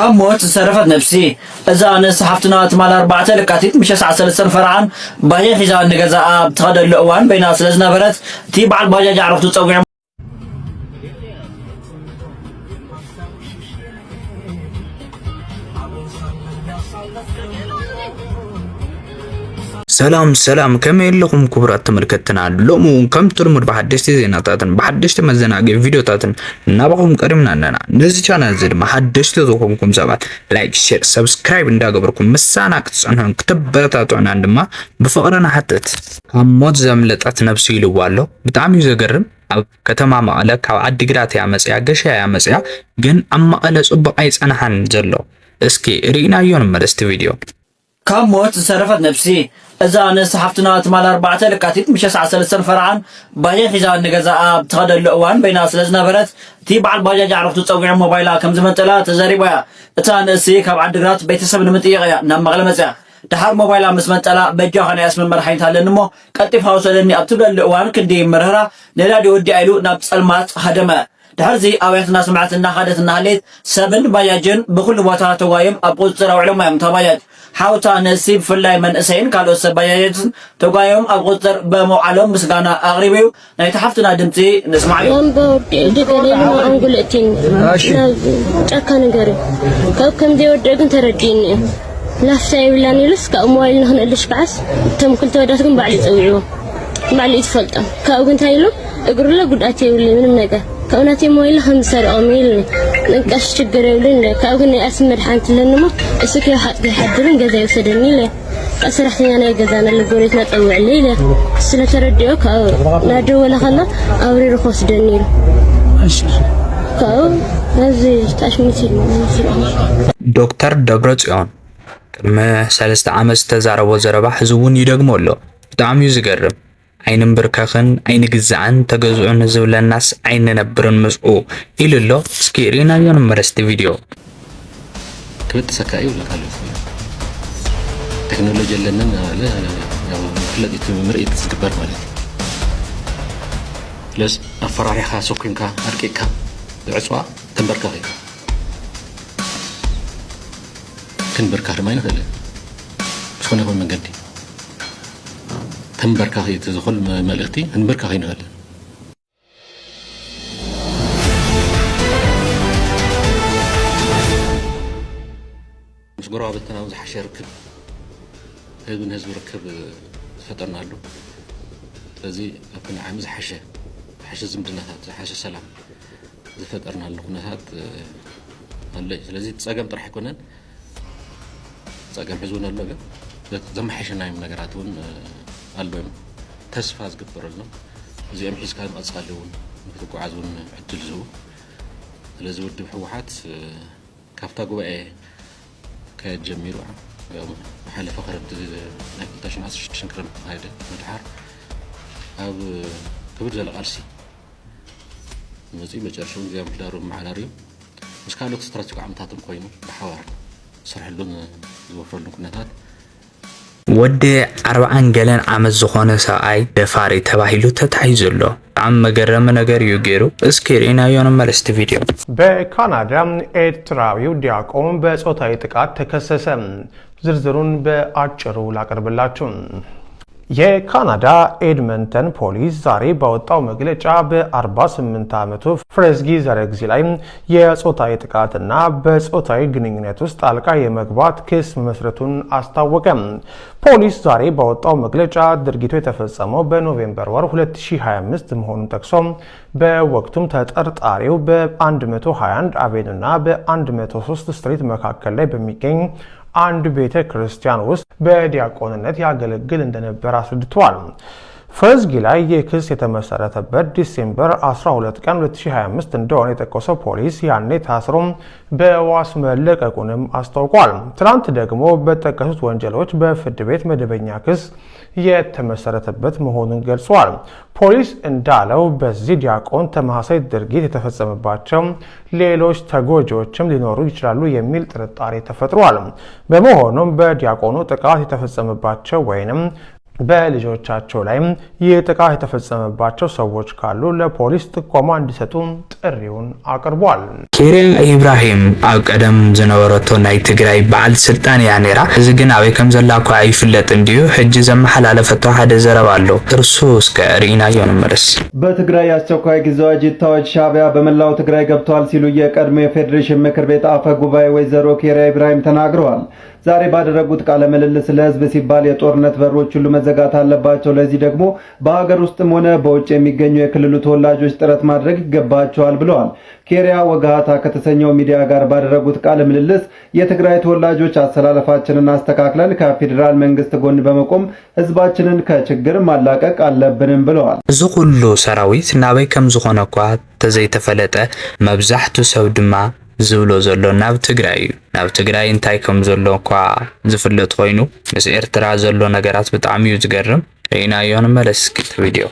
كموت صرفت نفسي إذا أنا صحفتنا تمال 4 لكاتيت مش 10 فرعان باجي حزان نجزاء تخد اللقوان بين أسلزنا برت تيبع الباجي عرفتوا تسوي سلام كم يلكم كبرات تملكتنا لومو كم تلمد بحدشت زيناتاتن بحدشت مزناقي فيديوتاتن نابقهم قريمنا اننا نزي چانل زد محدشت زوكمكم سبات لايك شير سبسكرايب انداقبركم مساناك تصنهن كتبرتاتونا عندما بفقرنا حتت كموت زملطات نفسي لوالو بتعمي زقرم أو كتما مقالة كاو عدقرات يا مسيا قشا يا مسيا جن أما قالة صبق أيس أنا حنزلو اسكي رينا يون مدست فيديو كموت صرفت نفسي إذا أنا صحفتنا تمال 4 لكاتيت مش 10 فرعان باجي حزان نجزاء تخد اللقوان بين أسلزنا برت تيبع الباجي عرفتوا تسوي موبايلا كم زمن تلا تزاريبا تان سي كاب عدقرات بيتسب نمطيقيا نام مغلمزا دحر موبايلا مسمن تلا بجا خنا اسم مرحين تالنمو قطيف هاوسلني ابتبل اللقوان كندي مرهرا نلادي ودي ايلو ناب صلمات خدمه دحر زي اويتنا سمعتنا خدتنا هليت سبن باجاجن بكل بوتا توايم ابوز تراوعلو ما متبايج حاوتا نسيب فلاي من اسين قالوا سبايج توايم ابوزر بموعلم مسغانا اغريبيو نيتحفتنا دمتي نسمعيو دغلينو انغلتين ጫካ ነገር ከከም ዲወደግን ተረዲኒ ላፍሳይ ብላኒ ልስ ከሞባይል ነህልሽ ባስ ተም ክልተ ወዳት ግን ባዕሊ ጽውዑ ባዕሊ ይፈልጣ ካብ ግን ታይሉ እግሩ ለጉዳት ይውል ምንም ነገር ከእውነት ሞባይል 50 ኦሜል ንቀሽ ችግር ይውልን ካብ ግን ያስመድ ሓንት ለንሞ እስኪ حدرن ገዛ ይወሰደኒ ለ أسرحتني أنا جزانا لقولت نطوع الليلة سنة ترديو كاو نادو ولا خلا أوري رخص دنيل كاو هذي تاشمتي دكتور دبرتيون كما سالست عامس تزارب وزربا حزون يدغمولو بتعم يزقرب عين بركاخن عين جزعان تجزعون زول الناس عين نبرن مسؤو إلو سكيرينا يوم مرست فيديو كنت سكاي ولا قالوا تكنولوجيا لنا لا يعني فلدت مرئت تكبر مالك لس أفراري خاصو كنكا أركيكا بعصوا تنبركا هيك تنبركا ما ينقل شلون يكون من قدي تنبركا هي تدخل مالختي تنبركا هي نقل مش قرابة تناوز حشر ركب هزب ركب فطرنا له ስለዚህ አብና አምዝ ሐሸ ዝምድናታት ሐሸ ሰላም ዝፈጠርና له ኩነታት አለ ስለዚህ ጸገም ጥራሕ ይኮነን ጸገም ሕዙን አለ ዘመሐሽናይም ነገራቱን አልበም ተስፋ ዝግበረልና እዚኦም ሒዝካ መጻለውን ምትጓዓዙን ዕድል ዝው ስለዚህ ውድብ ሕወሓት ካፍታ ጉባኤ ከጀሚሩ حلف خربت ناكلتاشن 10 شنكرم هيدا مدحر اب كبر زل قالسي نزي مجرشون زي مدارو معلاريو مش كانوا استراتيجي عمتاتم كوينو بحوار سرحلون زوفرلون كناتات ودي 40 جلن عمز زخونه ساعي دفاري تباهيلو تتحيزلو عم مجرم ነገር ይገሩ እስኪሪና የሆነ መልስት ቪዲዮ በካናዳ ኤርትራዊው ዲያቆን በጾታዊ ጥቃት ተከሰሰ ዝርዝሩን በአጭሩ ላቀርብላችሁ የካናዳ ኤድመንተን ፖሊስ ዛሬ ባወጣው መግለጫ በ48 ዓመቱ ፍሬዝጊ ዘረግዚ ላይ የጾታዊ ጥቃትና በጾታዊ ግንኙነት ውስጥ ጣልቃ የመግባት ክስ መስረቱን አስታወቀ። ፖሊስ ዛሬ ባወጣው መግለጫ ድርጊቱ የተፈጸመው በኖቬምበር ወር 2025 መሆኑን ጠቅሶ በወቅቱም ተጠርጣሪው በ121 አቬኑና በ103 ስትሪት መካከል ላይ በሚገኝ አንድ ቤተ ክርስቲያን ውስጥ በዲያቆንነት ያገለግል እንደነበር አስረድቷል። ፍሬዝጊ ላይ የክስ የተመሰረተበት ዲሴምበር 12 ቀን 2025 እንደሆነ የጠቀሰው ፖሊስ ያኔ ታስሮ በዋስ መለቀቁንም አስታውቋል። ትናንት ደግሞ በተጠቀሱት ወንጀሎች በፍርድ ቤት መደበኛ ክስ የተመሰረተበት መሆኑን ገልጿል። ፖሊስ እንዳለው በዚህ ዲያቆን ተመሳሳይ ድርጊት የተፈጸመባቸው ሌሎች ተጎጂዎችም ሊኖሩ ይችላሉ የሚል ጥርጣሬ ተፈጥሯል። በመሆኑም በዲያቆኑ ጥቃት የተፈጸመባቸው ወይንም በልጆቻቸው ላይም ይህ ጥቃት የተፈጸመባቸው ሰዎች ካሉ ለፖሊስ ጥቆማ እንዲሰጡ ጥሪውን አቅርቧል። ኬሪያ ኢብራሂም አቀደም ዝነበረቶ ናይ ትግራይ በዓል ስልጣን ያኔራ እዚ ግን አበይ ከም ዘላኳ አይፍለጥ እንዲሁ ሕጂ ዘመሐላለፈቶ ሓደ ዘረባ አሎ እርሱ እስከ ሪና ይንመረስ በትግራይ አስቸኳይ ጊዜ አዋጅ ታወጅ ሻዕቢያ በመላው ትግራይ ገብቷል ሲሉ የቀድሞ የፌዴሬሽን ምክር ቤት አፈ ጉባኤ ወይዘሮ ኬሪያ ኢብራሂም ተናግረዋል። ዛሬ ባደረጉት ቃለ ምልልስ ለህዝብ ሲባል የጦርነት በሮች ሁሉ መዘጋት አለባቸው፣ ለዚህ ደግሞ በሀገር ውስጥም ሆነ በውጭ የሚገኙ የክልሉ ተወላጆች ጥረት ማድረግ ይገባቸዋል ብለዋል። ኬሪያ ወጋሃታ ከተሰኘው ሚዲያ ጋር ባደረጉት ቃለ ምልልስ የትግራይ ተወላጆች አሰላለፋችንን አስተካክለን ከፌዴራል መንግስት ጎን በመቆም ህዝባችንን ከችግር ማላቀቅ አለብንም ብለዋል። እዚ ሁሉ ሰራዊት ናበይ ከም ዝኾነ እኳ ተዘይተፈለጠ መብዛሕቱ ሰብ ድማ ዝብሎ ዘሎ ናብ ትግራይ እንታይ ከም ዘሎ እኳ ዝፍለጥ ኮይኑ ምስ ኤርትራ ዘሎ ነገራት ብጣዕሚ እዩ ዝገርም። ሪናዮ ንመለስ ክልተ ቪድዮ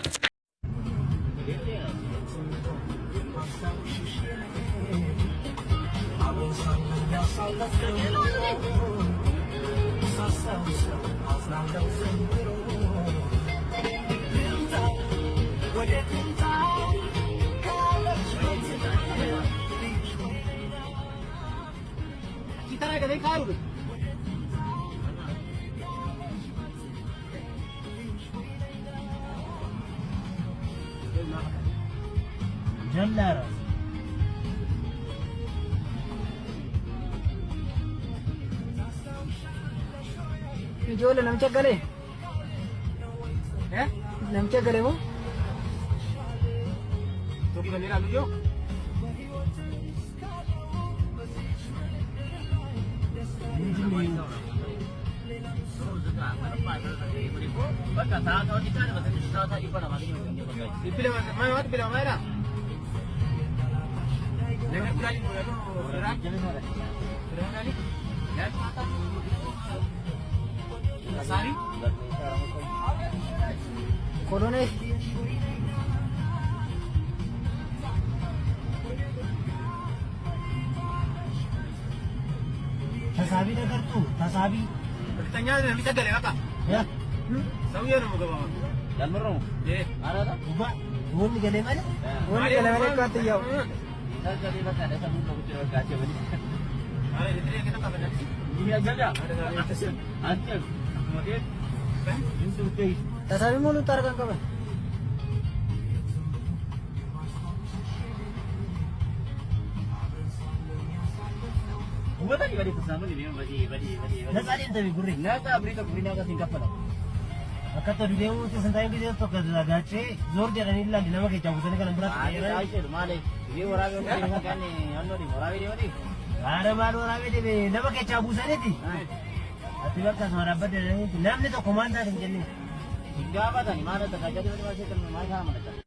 جلارة فيديو ولا مشغله ها مشغله مو تو كيف نلعب فيديو Kolonel Tasabi ነገር ቱ ታሳቢ እርግጠኛ ነኝ የሚጠገለ በቃ ያ ሰውዬው ነው ገባው ያልመረው አራዳ ጉባ ወን ገለ ማለት ወን ገለ ማለት ካትያው ታገለ በቃ ለሰሙ ነው ብቻ በቃ አትበል አረ ለትሪ ከተቀበለ ይያጃጃ አንተ ሞዴል ታሳቢ ሙሉ ታርጋን ከበ ወጣ ይበል ተሳመን ነው ነፃሊ እንተ ቢጉሪ ነፃ ብሪቶ ጉሪና ጋር ሲንከፈላ አከተ ዲዴው ተሰንታይ ጊዜ ተከዛጋቼ ዞር ደረኒላ ለማከ ጃውተነ ከነምራት አይጨል ማለት ይሄ ወራቤ ነው ካኔ አንኖሪ ወራቤ ዲወዲ አረ ማዶ ወራቤ ዲቤ ለማከ ጃቡሰኔቲ አትበቃ ሰራበደ ለምን ተኮማንዳ እንጀኒ ይጋባታኒ ማለት ተጋጀደ ማለት ማለት